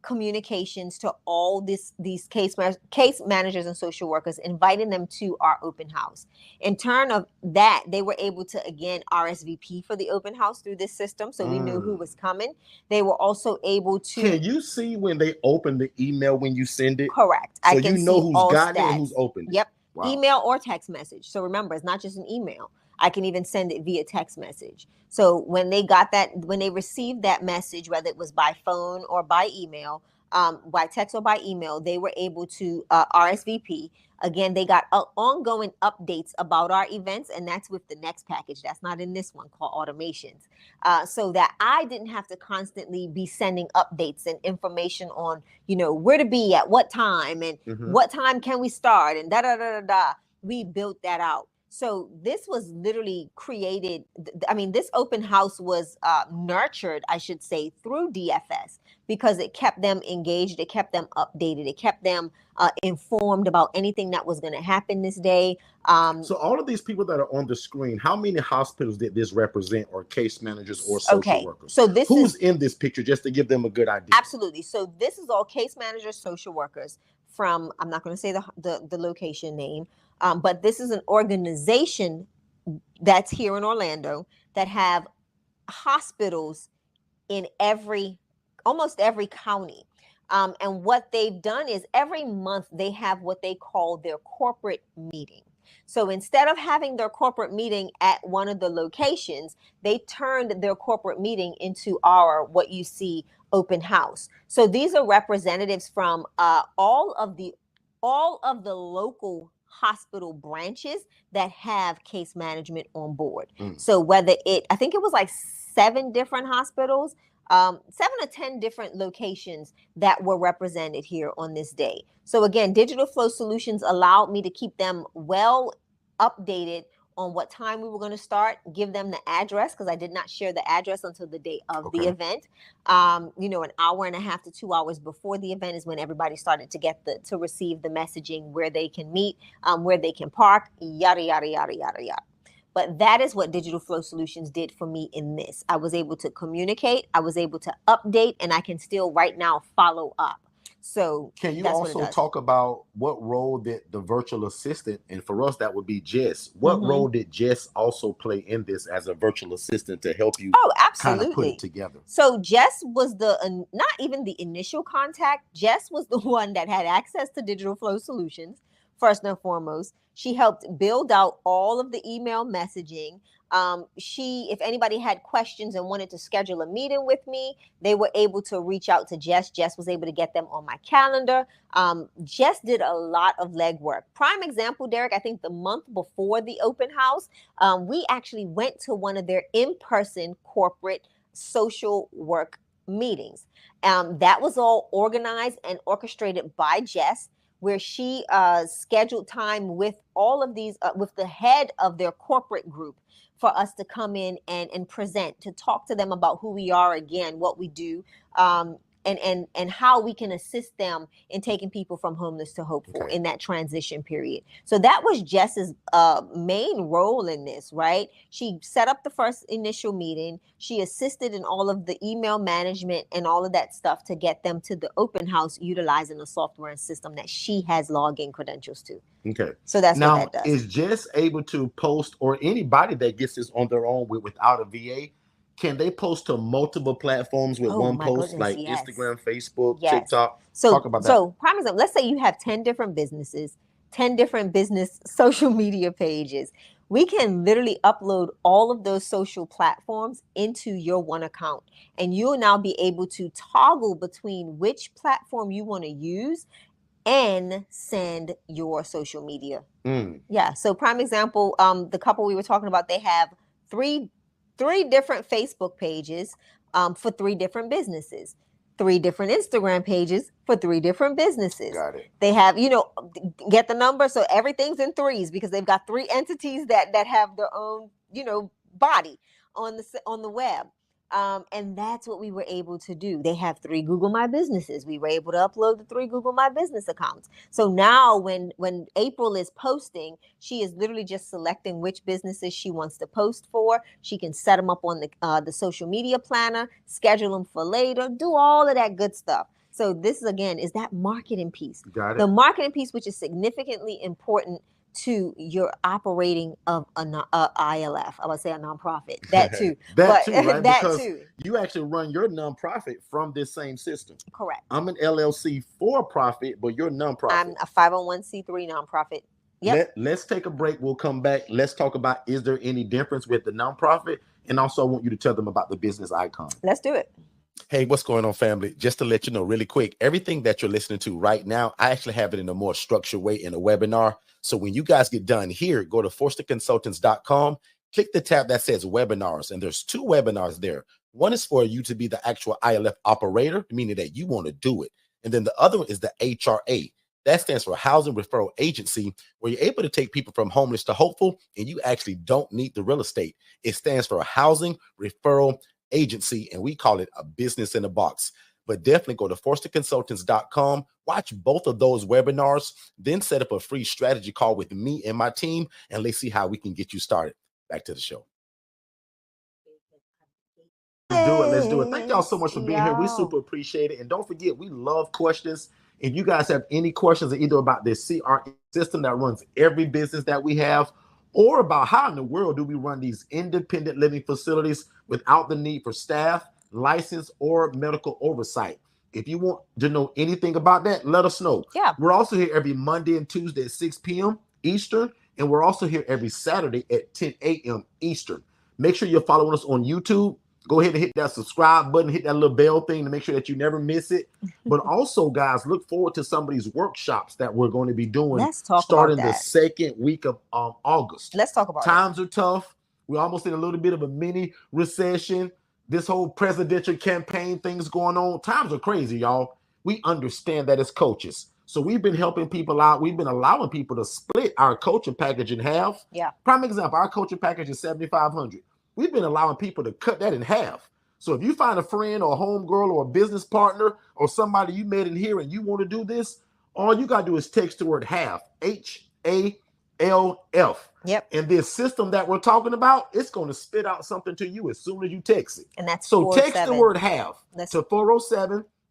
communications to all these case managers and social workers, inviting them to our open house. In turn of that, they were able to, again, RSVP for the open house through this system, so we knew who was coming. They were also able to... Can you see when they open the email when you send it? Correct. So you know who's gotten it and who's opened it. Yep. Wow. Email or text message. So remember, it's not just an email. I can even send it via text message. So when they received that message, whether it was by phone or by email, by text or by email, they were able to RSVP. Again, they got ongoing updates about our events, and that's with the next package. That's not in this one, called automations. So that I didn't have to constantly be sending updates and information on, where to be at what time and what time can we start and da-da-da-da-da. We built that out. So this was literally created. I mean, this open house was nurtured, I should say, through DFS because it kept them engaged, it kept them updated, it kept them informed about anything that was going to happen this day. So all of these people that are on the screen, how many hospitals did this represent, or case managers or social workers? So who's in this picture, just to give them a good idea? Absolutely. So this is all case managers, social workers from, I'm not going to say the location name, but this is an organization that's here in Orlando that have hospitals in almost every county. And what they've done is every month they have what they call their corporate meeting. So instead of having their corporate meeting at one of the locations, they turned their corporate meeting into what you see, open house. So these are representatives from all of the local hospital branches that have case management on board. So I think it was like 7 different hospitals, 7 to 10 different locations that were represented here on this day. So again, Digital Flow Solutions allowed me to keep them well updated on what time we were going to start, give them the address, because I did not share the address until the day of the event. An hour and a half to 2 hours before the event is when everybody started to receive the messaging, where they can meet, where they can park, yada, yada, yada, yada, yada. But that is what Digital Flow Solutions did for me in this. I was able to communicate, I was able to update, and I can still right now follow up. So can you also talk about what role did the virtual assistant, and for us that would be Jess, what role did Jess also play in this as a virtual assistant to help you kind of put it together? So Jess was not even the initial contact. Jess was the one that had access to Digital Flow Solutions. First and foremost, she helped build out all of the email messaging. If anybody had questions and wanted to schedule a meeting with me, they were able to reach out to Jess. Jess was able to get them on my calendar. Jess did a lot of legwork. Prime example, Derek, I think the month before the open house, we actually went to one of their in-person corporate social work meetings. That was all organized and orchestrated by Jess, where she scheduled time with all of these, with the head of their corporate group, for us to come in and present, to talk to them about who we are, again, what we do, and how we can assist them in taking people from homeless to hopeful in that transition period. So that was Jess's main role in this, right? She set up the first initial meeting. She assisted in all of the email management and all of that stuff to get them to the open house, utilizing the software and system that she has login credentials to. Okay. So that's now, what that does. Is Jess able to post, or anybody that gets this on their own without a VA, can they post to multiple platforms with one post, like Instagram, Facebook, TikTok? Talk about that. So, prime example, let's say you have 10 different businesses, 10 different business social media pages. We can literally upload all of those social platforms into your one account, and you'll now be able to toggle between which platform you want to use and send your social media. Yeah. So prime example, the couple we were talking about, they have three different Facebook pages for 3 different businesses, 3 different Instagram pages for 3 different businesses. Got it. They have, get the number. So everything's in 3s because they've got 3 entities that have their own, body on the web. And that's what we were able to do. They have 3 Google My Businesses. We were able to upload the 3 Google My Business accounts. So now when April is posting, she is literally just selecting which businesses she wants to post for. She can set them up on the social media planner, schedule them for later, do all of that good stuff. So this, again, is that marketing piece. Got it. The marketing piece, which is significantly important to your operating of a ILF. I would say a nonprofit. That too. Right? Because you actually run your nonprofit from this same system. Correct. I'm an LLC for profit, but you're nonprofit. I'm a 501c3 nonprofit. Yep. Let's take a break. We'll come back. Let's talk about, is there any difference with the nonprofit? And also I want you to tell them about the business icon. Let's do it. Hey, what's going on, family? Just to let you know really quick, everything that you're listening to right now, I actually have it in a more structured way in a webinar. So when you guys get done here, go to forstonconsultants.com, click the tab that says webinars, and there's 2 webinars there. One is for you to be the actual ILF operator, meaning that you want to do it. And then the other one is the HRA, That stands for Housing Referral Agency, where you're able to take people from homeless to hopeful, and you actually don't need the real estate. It stands for Housing Referral Agency, and we call it a business in a box. But definitely go to forstonconsultants.com, watch both of those webinars, then set up a free strategy call with me and my team, and let's see how we can get you started. Back to the show. Let's do it. Thank y'all so much for being here. We super appreciate it. And don't forget, we love questions. If you guys have any questions either about this CRM system that runs every business that we have, or about how in the world do we run these independent living facilities without the need for staff, license, or medical oversight. If you want to know anything about that, let us know. Yeah. We're also here every Monday and Tuesday at 6 p.m. Eastern, and we're also here every Saturday at 10 a.m. Eastern. Make sure you're following us on YouTube. Go ahead and hit that subscribe button, hit that little bell thing to make sure that you never miss it. But also, guys, look forward to some of these workshops that we're going to be doing starting the second week of August. Let's talk about Times are tough. We're almost in a little bit of a mini recession. This whole presidential campaign thing's going on. Times are crazy, y'all. We understand that as coaches. So we've been helping people out. We've been allowing people to split our coaching package in half. Yeah. Prime example, our coaching package is $7,500. We've been allowing people to cut that in half. So if you find a friend or a homegirl or a business partner or somebody you met in here and you want to do this, all you got to do is text the word HALF, HALF. Yep. And this system that we're talking about, it's going to spit out something to you as soon as you text it. And that's so text the word HALF to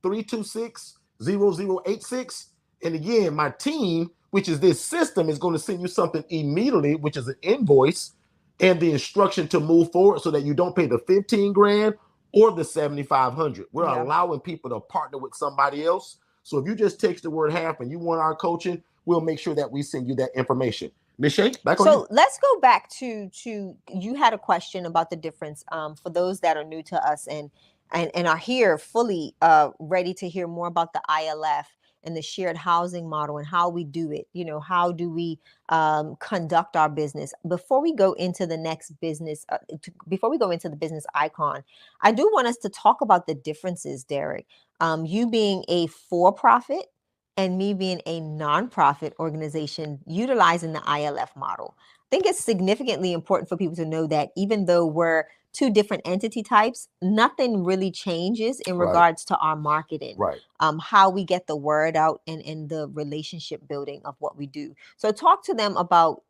407-326-0086. And again, my team, which is this system, is going to send you something immediately, which is an invoice and the instruction to move forward so that you don't pay the $15,000 or the $7,500. We're allowing people to partner with somebody else. So if you just text the word HALF and you want our coaching, we'll make sure that we send you that information. Ms. Shay, back on you. So let's go back to you had a question about the difference for those that are new to us and are here fully ready to hear more about the ILF and the shared housing model and how we do it. You know, how do we conduct our business? Before we go into the next business, before we go into the business icon, I do want us to talk about the differences, Derek. You being a for-profit and me being a nonprofit organization utilizing the ILF model. I think it's significantly important for people to know that even though we're two different entity types, nothing really changes in regards to our marketing, how we get the word out and the relationship building of what we do. So talk to them about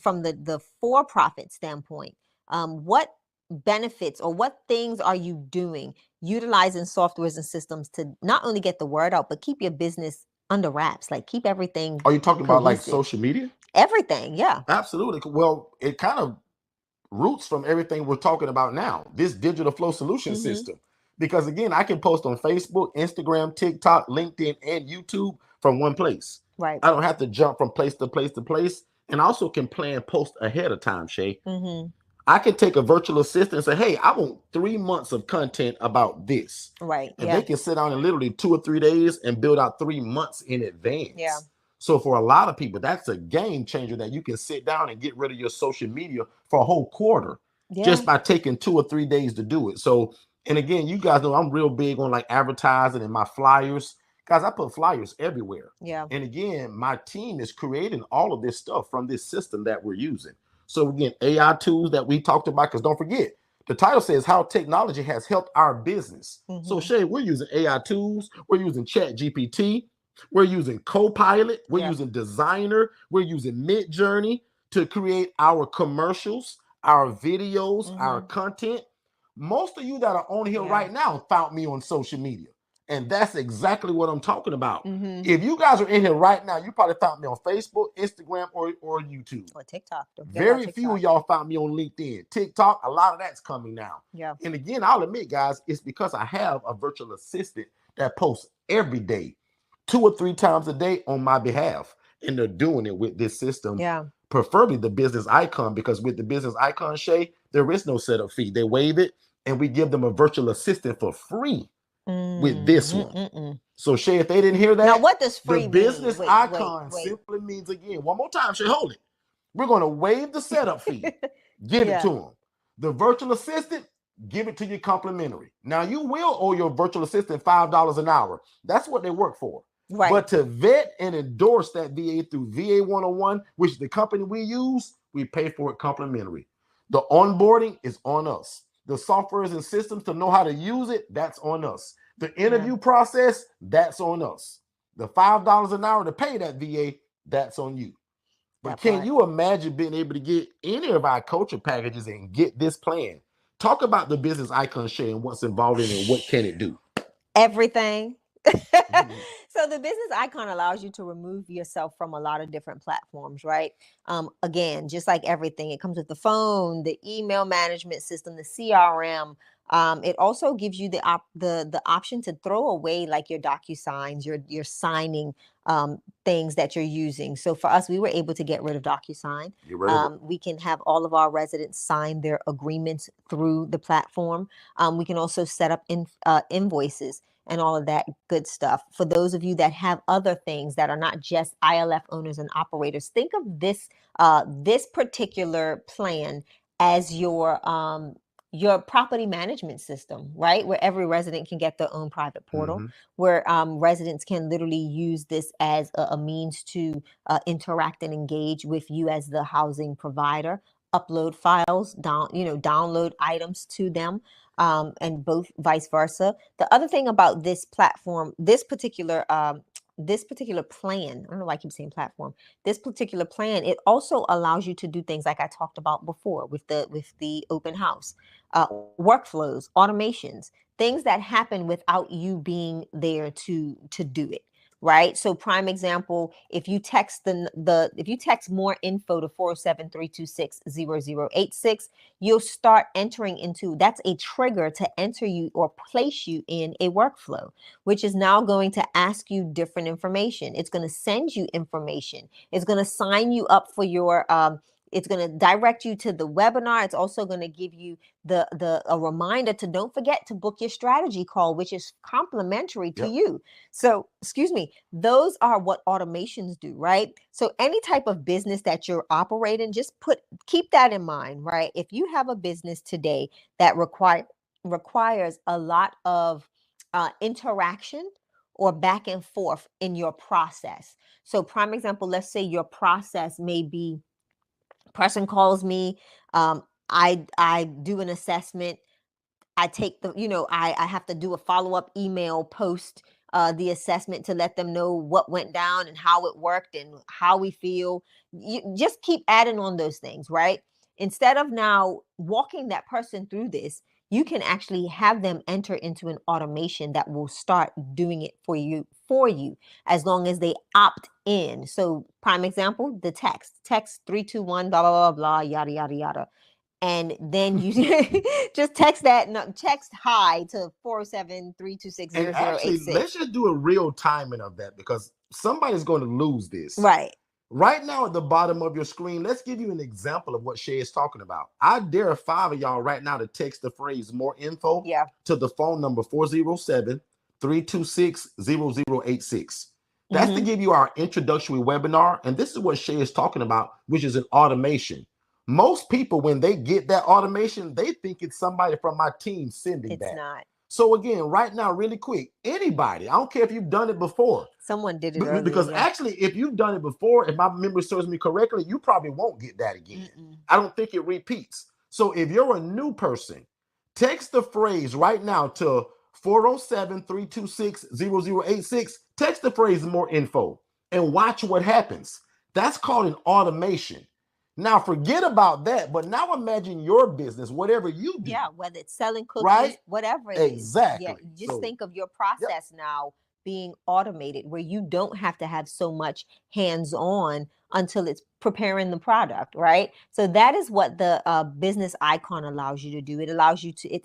from the for-profit standpoint, what benefits or what things are you doing utilizing softwares and systems to not only get the word out, but keep your business under wraps, like keep everything. Are you talking about like social media? Everything, yeah. Absolutely. Well, it kind of roots from everything we're talking about now, this digital flow solution system. Because again, I can post on Facebook, Instagram, TikTok, LinkedIn, and YouTube from one place. Right. I don't have to jump from place to place to place. And I also can plan post ahead of time, Shay. I can take a virtual assistant and say, hey, I want 3 months of content about this. Right. And they can sit down in literally 2 or 3 days and build out 3 months in advance. Yeah. So for a lot of people, that's a game changer that you can sit down and get rid of your social media for a whole quarter just by taking 2 or 3 days to do it. So, and again, you guys know I'm real big on like advertising and my flyers. Guys, I put flyers everywhere. Yeah. And again, my team is creating all of this stuff from this system that we're using. So again, AI tools that we talked about, because don't forget, the title says how technology has helped our business. So Shay, we're using AI tools. We're using Chat GPT. We're using Copilot. We're using Designer. We're using Midjourney to create our commercials, our videos, our content. Most of you that are on here right now found me on social media. And that's exactly what I'm talking about. If you guys are in here right now, you probably found me on Facebook, Instagram, or YouTube. Or TikTok. Very few of y'all found me on LinkedIn. TikTok, a lot of that's coming now. Yeah. And again, I'll admit, guys, it's because I have a virtual assistant that posts every day, 2 or 3 times a day on my behalf. And they're doing it with this system. Yeah. Preferably the business icon, because with the business icon, Shay, there is no setup fee. They waive it, and we give them a virtual assistant for free with this one. So Shay, if they didn't hear that, now what does free the business mean? icon simply means, again, one more time, Shay, hold it. We're going to waive the setup fee. Give it to them. The virtual assistant, give it to you complimentary. Now you will owe your virtual assistant $5 an hour. That's what they work for. Right. But to vet and endorse that VA through VA 101, which is the company we use, we pay for it complimentary. The onboarding is on us. The softwares and systems to know how to use it, that's on us. The interview process, that's on us. The $5 an hour to pay that VA, that's on you. But can you imagine being able to get any of our coaching packages and get this plan? Talk about the business icon share and what's involved in it and what can it do? Everything. So the business icon allows you to remove yourself from a lot of different platforms, right? Again, just like everything, it comes with the phone, the email management system, the CRM. It also gives you the option to throw away like your DocuSigns, your signing things that you're using. So for us, we were able to get rid of DocuSign. We can have all of our residents sign their agreements through the platform. We can also set up invoices and all of that good stuff. For those of you that have other things that are not just ILF owners and operators, think of this particular plan as your property management system, right? Where every resident can get their own private portal, where residents can literally use this as a means to interact and engage with you as the housing provider, upload files, download items to them. And both vice versa. The other thing about this platform, this particular plan, I don't know why I keep saying platform, this particular plan, it also allows you to do things like I talked about before with the open house, workflows, automations, things that happen without you being there to do it. Right. So prime example, if you text if you text more info to 407-326-0086, you'll start entering into, that's a trigger to enter you or place you in a workflow, which is now going to ask you different information. It's going to send you information. It's going to sign you up for your it's going to direct you to the webinar. It's also going to give you a reminder to don't forget to book your strategy call, which is complimentary to you. So, excuse me, those are what automations do, right? So any type of business that you're operating, just keep that in mind, right? If you have a business today that requires a lot of interaction or back and forth in your process. So prime example, let's say your process may be, person calls me, I do an assessment, I take I have to do a follow-up email post the assessment to let them know what went down and how it worked and how we feel. You just keep adding on those things, right? Instead of now walking that person through this, you can actually have them enter into an automation that will start doing it for you as long as they opt in. So prime example, the text 321 blah blah blah blah yada yada yada. And then you just text hi to 407-326-0086. And actually, let's just do a real timing of that, because somebody's going to lose this. Right now at the bottom of your screen, let's give you an example of what Shay is talking about. I dare 5 of y'all right now to text the phrase more info to the phone number 407-326-0086. That's to give you our introductory webinar. And this is what Shay is talking about, which is an automation. Most people, when they get that automation, they think it's somebody from my team sending that. It's not. So again, right now, really quick, anybody, I don't care if you've done it before. Someone did it earlier, because actually, if you've done it before, if my memory serves me correctly, you probably won't get that again. I don't think it repeats. So if you're a new person, text the phrase right now to 407-326-0086. Text the phrase more info and watch what happens. That's called an automation. Now, forget about that, but now imagine your business, whatever you do. Yeah, whether it's selling cookies, whatever it is. Exactly. Yeah, just think of your process now being automated, where you don't have to have so much hands-on until it's preparing the product, right? So that is what the business icon allows you to do. It allows you to, it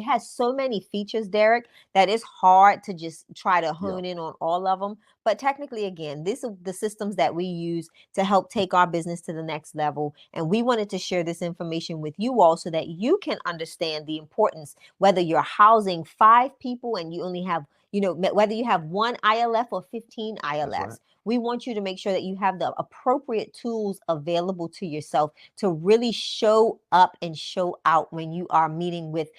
has so many features, Derek, that it's hard to just try to hone in on all of them. But technically, again, these are the systems that we use to help take our business to the next level. And we wanted to share this information with you all so that you can understand the importance, whether you're housing 5 people and you only have, whether you have 1 ILF or 15 ILFs. We want you to make sure that you have the appropriate tools available to yourself to really show up and show out when you are meeting with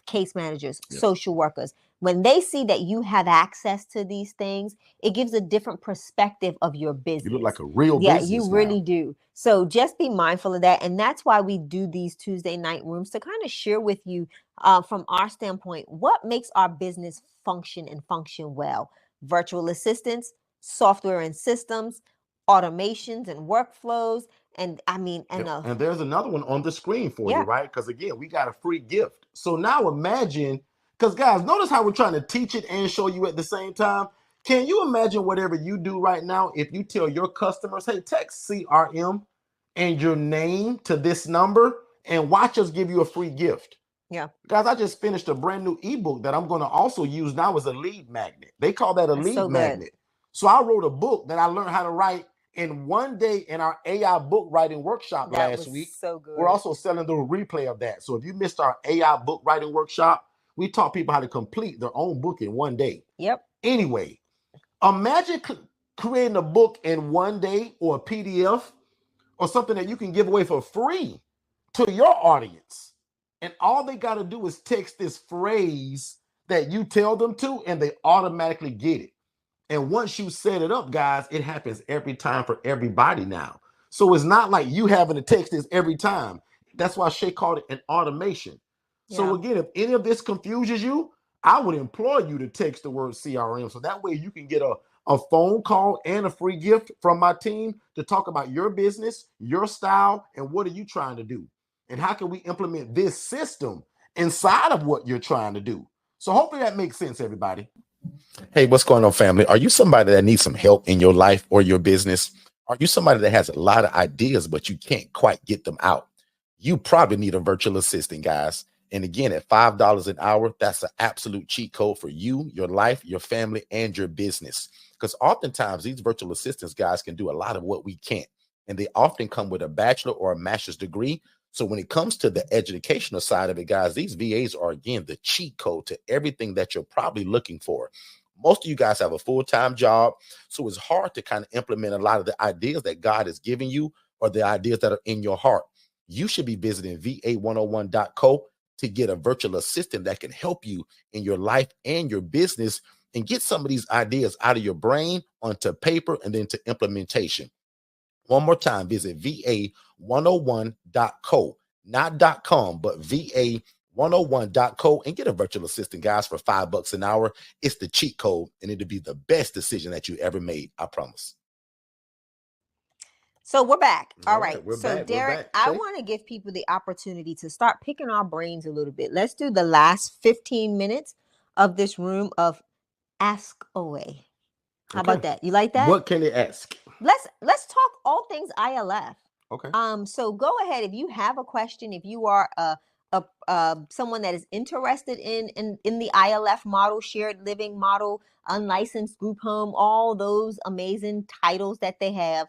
case managers, social workers, when they see that you have access to these things, it gives a different perspective of your business. You look like a real yeah, business you now. really do. So just be mindful of that. And that's why we do these Tuesday night rooms, to kind of share with you from our standpoint, what makes our business function and function well. Virtual assistants, software and systems, automations and workflows. And I mean, and there's another one on the screen for you, yeah, right? Because again, we got a free gift. So now imagine, because guys, notice how we're trying to teach it and show you at the same time. Can you imagine whatever you do right now if you tell your customers, hey, text CRM and your name to this number and watch us give you a free gift? yeah. Guys, I just finished a brand new ebook that I'm going to also use now as a lead magnet. They call that a That's lead so good. magnet. So I wrote a book that I learned how to write in one day in our AI book writing workshop That last was week. so good. We're also selling the replay of that. So if you missed our AI book writing workshop, we taught people how to complete their own book in one day. Yep. Anyway, imagine creating a book in one day, or a PDF, or something that you can give away for free to your audience. And all they got to do is text this phrase that you tell them to, and they automatically get it. And once you set it up, guys, it happens every time for everybody now. So it's not like you having to text this every time. That's why Shay called it an automation. So Yeah. again, if any of this confuses you, I would implore you to text the word CRM. So that way you can get a phone call and a free gift from my team to talk about your business, your style, and what are you trying to do? And how can we implement this system inside of what you're trying to do? So hopefully that makes sense, everybody. Hey, what's going on, family? Are you somebody that needs some help in your life or your business? Are you somebody that has a lot of ideas, but you can't quite get them out? You probably need a virtual assistant, guys. And again, at $5 an hour, that's an absolute cheat code for you, your life, your family, and your business. Because oftentimes these virtual assistants, guys, can do a lot of what we can't. And they often come with a bachelor or a master's degree. So when it comes to the educational side of it, guys, these VAs are, again, the cheat code to everything that you're probably looking for. Most of you guys have a full-time job, so it's hard to kind of implement a lot of the ideas that God has given you or the ideas that are in your heart. You should be visiting va101.co to get a virtual assistant that can help you in your life and your business and get some of these ideas out of your brain onto paper and then to implementation. One more time, visit va101.co, not .com, but va101.co, and get a virtual assistant, guys, for $5 an hour. It's the cheat code, and it'll be the best decision that you ever made. I promise. So we're back. All right. We're So back. Derek, I want to give people the opportunity to start picking our brains a little bit. Let's do the last 15 minutes of this room of Ask Away. How about that? You like that? What can they ask? Let's talk all things ILF. Okay. So go ahead if you have a question. If you are someone that is interested in the ILF model, shared living model, unlicensed group home, all those amazing titles that they have,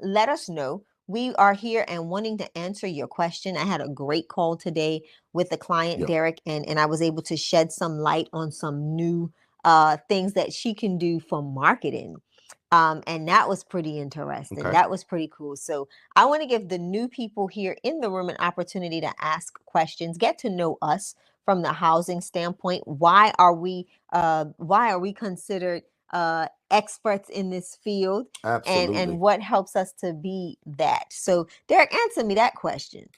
let us know. We are here and wanting to answer your question. I had a great call today with the client, Derek, and I was able to shed some light on some new things that she can do for marketing. And that was pretty interesting. Okay. That was pretty cool. So I want to give the new people here in the room an opportunity to ask questions, get to know us from the housing standpoint. Why are we considered experts in this field? Absolutely. And what helps us to be that? So Derek, answer me that question.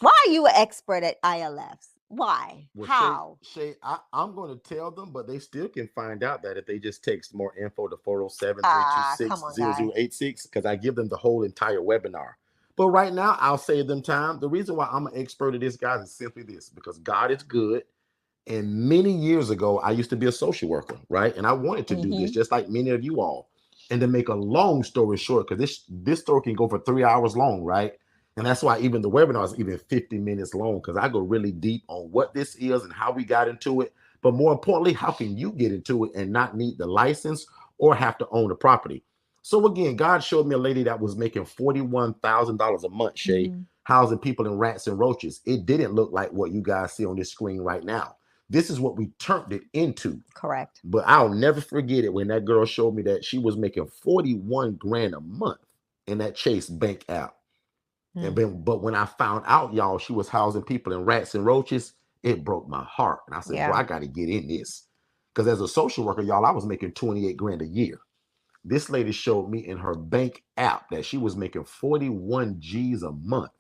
Why are you an expert at ILFs? Why? Well, How? Shay, I'm going to tell them, but they still can find out that if they just text more info to 407-326-0086, because I give them the whole entire webinar. But right now, I'll save them time. The reason why I'm an expert at this, guys, is simply this: because God is good. And many years ago, I used to be a social worker, right? And I wanted to do this just like many of you all. And to make a long story short, because this story can go for 3 hours long, right? And that's why even the webinar is even 50 minutes long, because I go really deep on what this is and how we got into it. But more importantly, how can you get into it and not need the license or have to own the property? So again, God showed me a lady that was making $41,000 a month, Shay, housing people in rats and roaches. It didn't look like what you guys see on this screen right now. This is what we turned it into. Correct. But I'll never forget it when that girl showed me that she was making 41 grand a month in that Chase Bank app. But when I found out, y'all, she was housing people in rats and roaches, it broke my heart. And I said, bro, I got to get in this. Because as a social worker, y'all, I was making 28 grand a year. This lady showed me in her bank app that she was making 41 G's a month.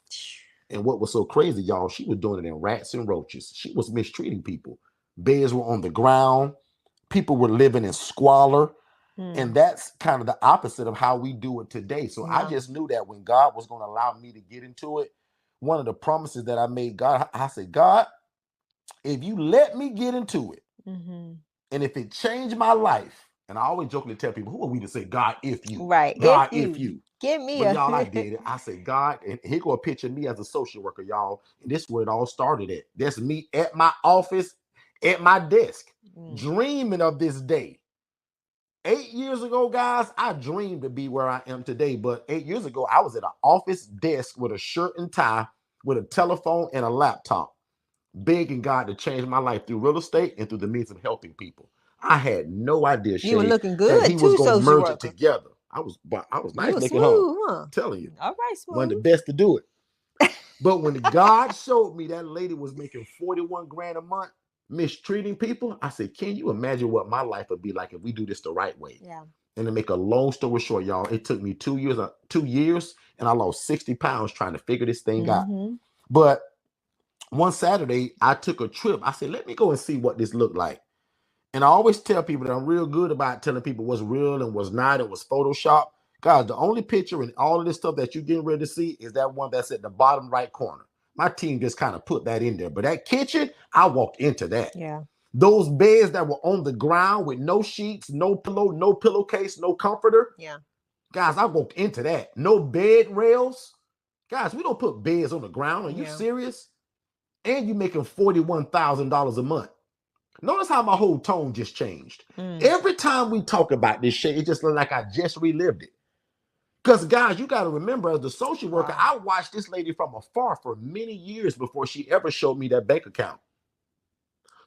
And what was so crazy, y'all, she was doing it in rats and roaches. She was mistreating people. Beds were on the ground. People were living in squalor. And that's kind of the opposite of how we do it today. So I just knew that when God was going to allow me to get into it, one of the promises that I made God, I said, God, if you let me get into it, and if it changed my life, and I always jokingly tell people, who are we to say, God, if you? Right. God, if you. Give me But y'all, I did it. I said, God, and here go a picture of me as a social worker, y'all. And this is where it all started at. That's me at my office, at my desk, dreaming of this day. 8 years ago, guys, I dreamed to be where I am today. But 8 years ago, I was at an office desk with a shirt and tie, with a telephone and a laptop, begging God to change my life through real estate and through the means of helping people. I had no idea, You were Shay, looking that good he was too, going to social merge it worker. together. I was You nice were looking, smooth, huh? I'm telling you. All right, smooth. One of the best to do it. But when God showed me that lady was making 41 grand a month, mistreating people, I said, can you imagine what my life would be like if we do this the right way? Yeah. And to make a long story short, y'all, it took me 2 years, and I lost 60 pounds trying to figure this thing out. But one Saturday, I took a trip. I said, let me go and see what this looked like. And I always tell people that I'm real good about telling people what's real and what's not and what's Photoshop. Guys, the only picture in all of this stuff that you're getting ready to see is that one that's at the bottom right corner. My team just kind of put that in there. But that kitchen, I walked into that. Yeah. Those beds that were on the ground with no sheets, no pillow, no pillowcase, no comforter. Yeah. Guys, I walked into that. No bed rails. Guys, we don't put beds on the ground. Are you serious? And you're making $41,000 a month. Notice how my whole tone just changed. Every time we talk about this shit, it just looked like I just relived it. Because, guys, you got to remember, as the social worker, I watched this lady from afar for many years before she ever showed me that bank account.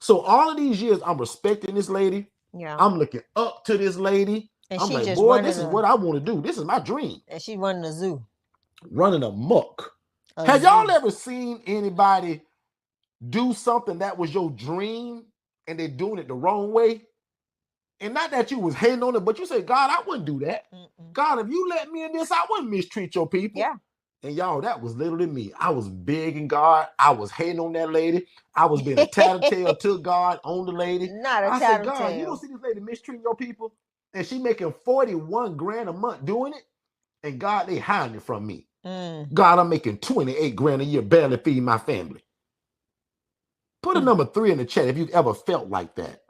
So all of these years, I'm respecting this lady. Yeah. I'm looking up to this lady. And I'm she like, just boy, this is what I want to do. This is my dream. And she running a zoo. Running amok. Have y'all ever seen anybody do something that was your dream and they're doing it the wrong way? And not that you was hating on it, but you say, God, I wouldn't do that. God, if you let me in this, I wouldn't mistreat your people. Yeah. And y'all, that was literally me. I was begging God. I was hating on that lady. I was being a tattletale to God on the lady. Not a I tattletale. said, God, you don't see this lady mistreating your people? And she making 41 grand a month doing it? And God, they hiding it from me. God, I'm making 28 grand a year, barely feeding my family. Put a number 3 in the chat if you've ever felt like that.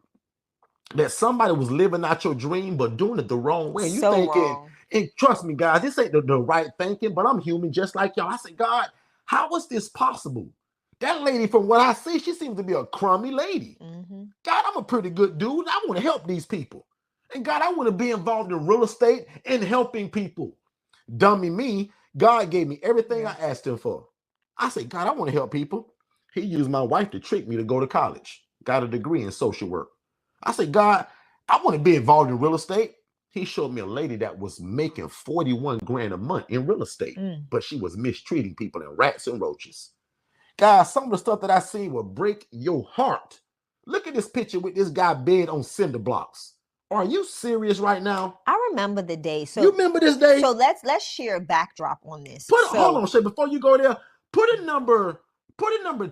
That somebody was living out your dream, but doing it the wrong way. And you thinking, wrong. And trust me, guys, this ain't the right thinking, but I'm human just like y'all. I said, God, how is this possible? That lady, from what I see, she seems to be a crummy lady. God, I'm a pretty good dude. I want to help these people. And God, I want to be involved in real estate and helping people. Dummy me, God gave me everything I asked him for. I said, God, I want to help people. He used my wife to trick me to go to college. Got a degree in social work. I said, God, I want to be involved in real estate. He showed me a lady that was making 41 grand a month in real estate, but she was mistreating people and rats and roaches. Guys, some of the stuff that I seen will break your heart. Look at this picture with this guy bed on cinder blocks. Are you serious right now? I remember the day. So you remember this day? So let's share a backdrop on this. Hold on, Shay, before you go there, put a number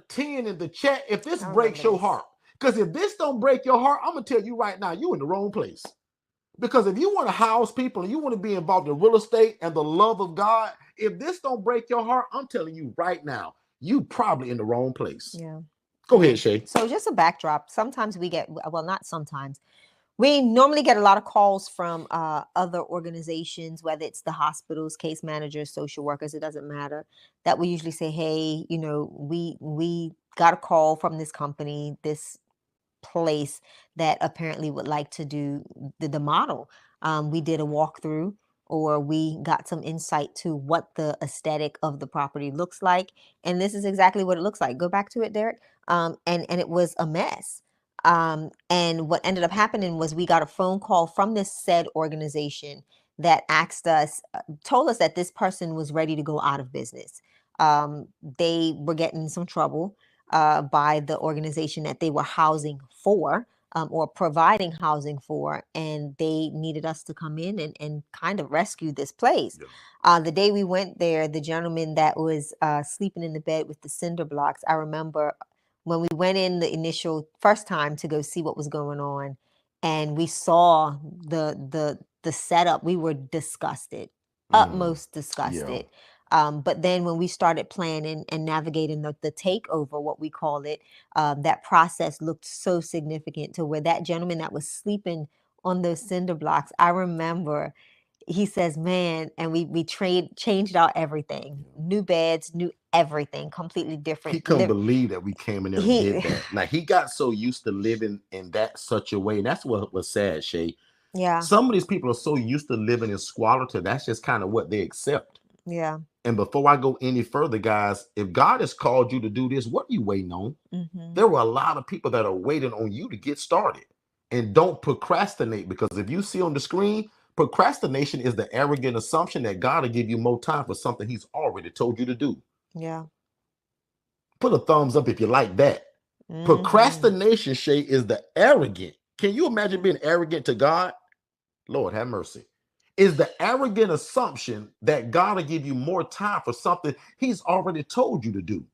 10 in the chat if this breaks your heart. Because if this don't break your heart, I'm going to tell you right now, you're in the wrong place. Because if you want to house people and you want to be involved in real estate and the love of God, if this don't break your heart, I'm telling you right now, you probably in the wrong place. Yeah. Go ahead, Shay. So just a backdrop. Sometimes we get, well, not sometimes. We normally get a lot of calls from other organizations, whether it's the hospitals, case managers, social workers, it doesn't matter, that we usually say, hey, you know, we got a call from this company, this place that apparently would like to do the model. We did a walkthrough, or we got some insight to what the aesthetic of the property looks like. And this is exactly what it looks like. Go back to it, Derek. And it was a mess. And what ended up happening was we got a phone call from this said organization that asked us, told us that this person was ready to go out of business. They were getting in some trouble by the organization that they were housing for. or providing housing for, and they needed us to come in and kind of rescue this place. Yeah. The day we went there, the gentleman that was sleeping in the bed with the cinder blocks, I remember when we went in the initial first time to go see what was going on, and we saw the setup, we were disgusted, utmost Yeah. disgusted. But then when we started planning and navigating the takeover, what we call it, that process looked so significant to where that gentleman that was sleeping on those cinder blocks, I remember he says, man, and we changed out everything, new beds, new everything, completely different. He couldn't believe that we came in there and He, did that. Like, he got so used to living in that such a way. And that's what was sad, Shay. yeah, Some of these people are so used to living in squalor to that's just kind of what they accept. yeah. And before I go any further, guys, if God has called you to do this, what are you waiting on? Mm-hmm. There were a lot of people that are waiting on you to get started. And don't procrastinate, because if you see on the screen, procrastination is the arrogant assumption that God will give you more time for something he's already told you to do. Yeah. Put a thumbs up if you like that. Mm-hmm. Procrastination, Shay, is the arrogant. Can you imagine being arrogant to God? Lord have mercy. Is the arrogant assumption that God will give you more time for something he's already told you to do.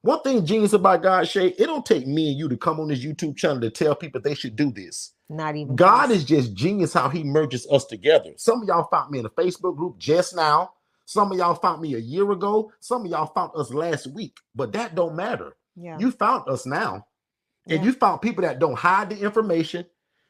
One thing genius about God, Shay, it don't take me and you to come on this YouTube channel to tell people they should do this. Not even God close. is just genius how he merges us together. Some of y'all found me in a Facebook group just now. Some of y'all found me a year ago. Some of y'all found us last week. But that don't matter. Yeah. You found us now. And Yeah. you found people that don't hide the information,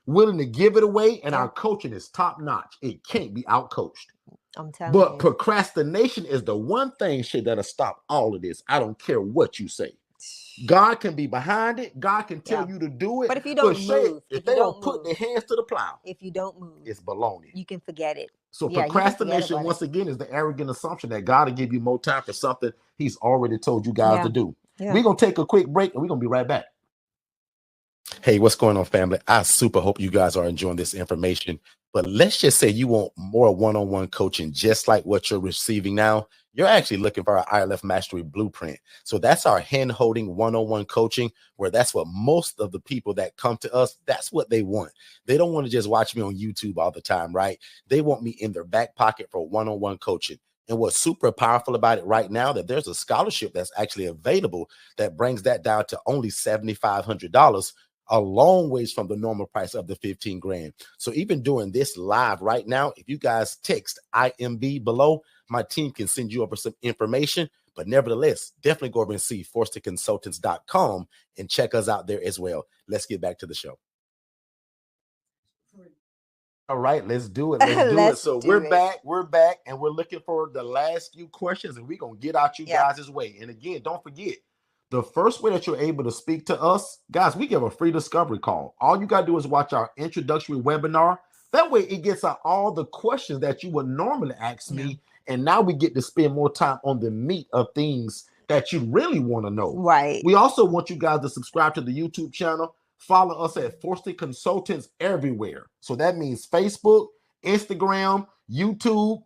willing to give it away, and Yeah. our coaching is top notch. It can't be out coached. I'm telling But you. procrastination is the one thing, shit, that'll stop all of this. I don't care what you say. God can be behind it. God can tell you to do it. But if you don't move, if they don't put their hands to the plow, if you don't move, it's baloney. You can forget it. So Yeah, procrastination, once again, is the arrogant assumption that God will give you more time for something he's already told you guys to do. Yeah. We're going to take a quick break and we're going to be right back. Hey, what's going on, family? I super hope you guys are enjoying this information. But let's just say you want more one-on-one coaching, just like what you're receiving now. You're actually looking for our ILF Mastery Blueprint. So that's our hand-holding one-on-one coaching, where that's what most of the people that come to us, that's what they want. They don't want to just watch me on YouTube all the time, right? They want me in their back pocket for one-on-one coaching. And what's super powerful about it right now, that there's a scholarship that's actually available that brings that down to only $7,500, a long ways from the normal price of the 15 grand. So even doing this live right now, if you guys text IMB below, my team can send you over some information. But nevertheless, definitely go over and see forstonconsultants.com and check us out there as well. Let's get back to the show. All right, let's do it. Let's do it. So we're back, and we're looking for the last few questions, and we're going to get out you guys' way. And again, don't forget, the first way that you're able to speak to us, guys, we give a free discovery call. All you got to do is watch our introductory webinar. That way it gets out all the questions that you would normally ask me. And now we get to spend more time on the meat of things that you really want to know. Right. We also want you guys to subscribe to the YouTube channel. Follow us at Forston Consultants everywhere. So that means Facebook, Instagram, YouTube,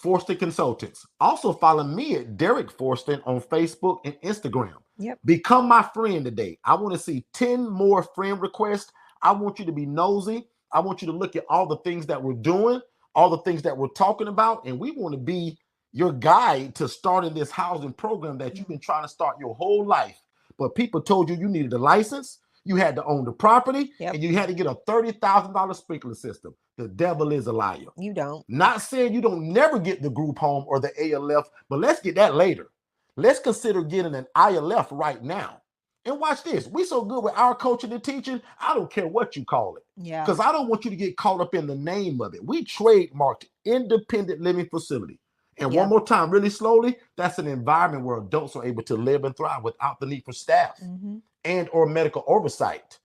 Forston Consultants. Also follow me at Derek Forston on Facebook and Instagram. Yep. Become my friend today. I want to see 10 more friend requests. I want you to be nosy. I want you to look at all the things that we're doing, all the things that we're talking about, and we want to be your guide to starting this housing program that you've been trying to start your whole life. But people told you you needed a license, you had to own the property, and you had to get a $30,000 sprinkler system. The devil is a liar. You don't. Not saying you don't never get the group home or the ALF, but let's get that later. Let's consider getting an ILF right now. And watch this. We so good with our coaching and teaching, I don't care what you call it. Yeah. Because I don't want you to get caught up in the name of it. We trademarked independent living facility. And one more time, really slowly, that's an environment where adults are able to live and thrive without the need for staff and or medical oversight.